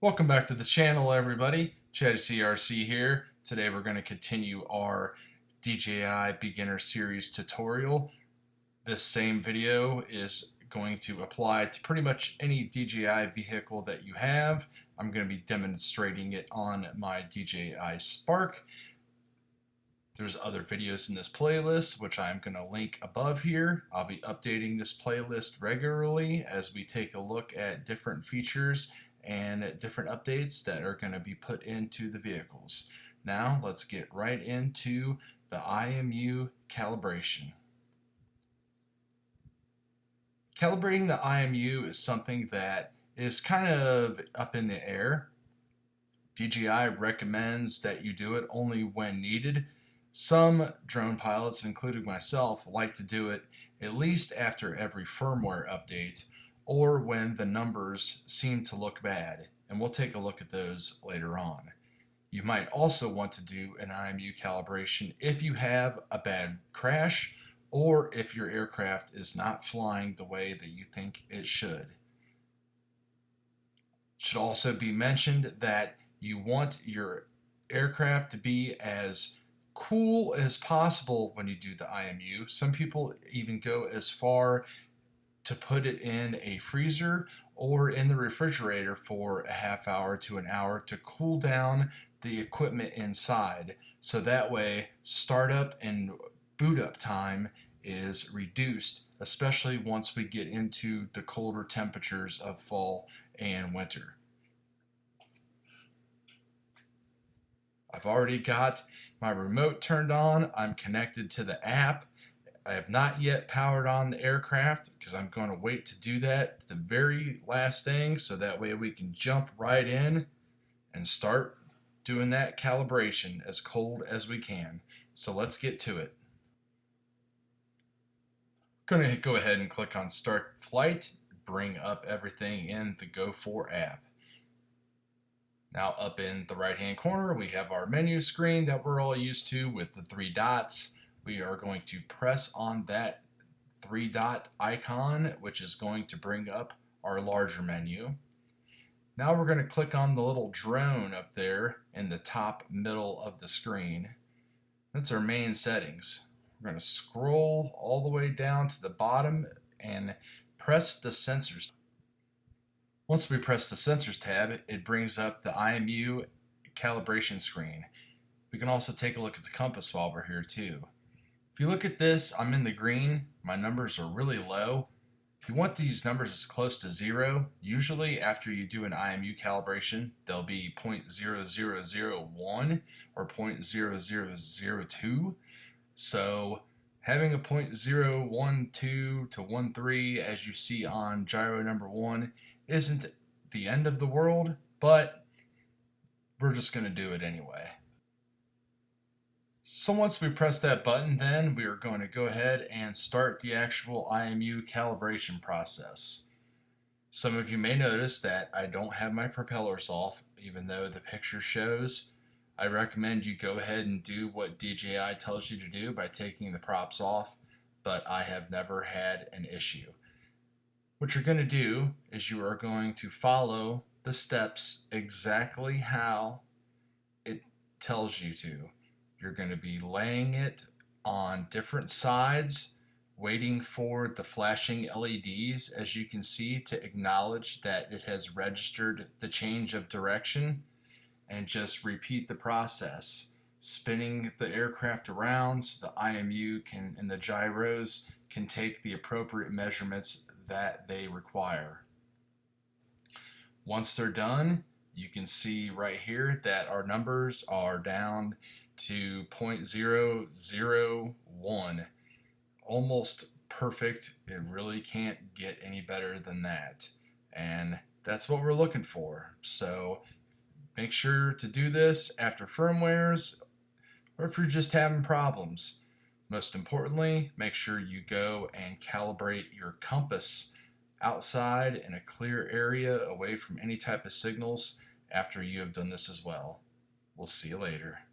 Welcome back to the channel, everybody. Chatty CRC here. Today we're going to continue our DJI beginner series tutorial. This same video is going to apply to pretty much any DJI vehicle that you have. I'm going to be demonstrating it on my DJI Spark. There's other videos in this playlist, which I'm going to link above here. I'll be updating this playlist regularly as we take a look at different features and different updates that are going to be put into the vehicles. Now let's get right into the IMU calibration. Calibrating the IMU is something that is kind of up in the air. DJI recommends that you do it only when needed. Some drone pilots, including myself, like to do it at least after every firmware update or when the numbers seem to look bad, and we'll take a look at those later on. You might also want to do an IMU calibration if you have a bad crash or if your aircraft is not flying the way that you think it should. It should also be mentioned that you want your aircraft to be as cool as possible when you do the IMU. Some people even go as far to put it in a freezer or in the refrigerator for a half hour to an hour to cool down the equipment inside, so that way startup and boot up time is reduced, especially once we get into the colder temperatures of fall and winter. I've already got my remote turned on. I'm connected to the app. I have not yet powered on the aircraft because I'm going to wait to do that the very last thing, so that way we can jump right in and start doing that calibration as cold as we can. So let's get to it. I'm going to go ahead and click on Start Flight, bring up everything in the Go4 app. Now up in the right hand corner we have our menu screen that we're all used to with the three dots. We are going to press on that three dot icon, which is going to bring up our larger menu. Now we're going to click on the little drone up there in the top middle of the screen. That's our main settings. We're going to scroll all the way down to the bottom and press the sensors. Once we press the sensors tab, it brings up the IMU calibration screen. We can also take a look at the compass while we're here too. If you look at this, I'm in the green. My numbers are really low. If you want these numbers as close to zero, usually after you do an IMU calibration, they'll be 0.0001 or 0.0002. So having a 0.012 to 13, as you see on gyro number 1, isn't the end of the world, but we're just going to do it anyway. So once we press that button, then we are going to go ahead and start the actual IMU calibration process. Some of you may notice that I don't have my propellers off, even though the picture shows. I recommend you go ahead and do what DJI tells you to do by taking the props off, but I have never had an issue. What you're going to do is you are going to follow the steps exactly how it tells you to. You're going to be laying it on different sides, waiting for the flashing LEDs, as you can see, to acknowledge that it has registered the change of direction, and just repeat the process, spinning the aircraft around so the IMU and the gyros can take the appropriate measurements that they require. Once they're done, you can see right here that our numbers are down to 0.001. Almost perfect. It really can't get any better than that. And that's what we're looking for. So make sure to do this after firmwares or if you're just having problems. Most importantly, make sure you go and calibrate your compass outside in a clear area away from any type of signals after you have done this as well. We'll see you later.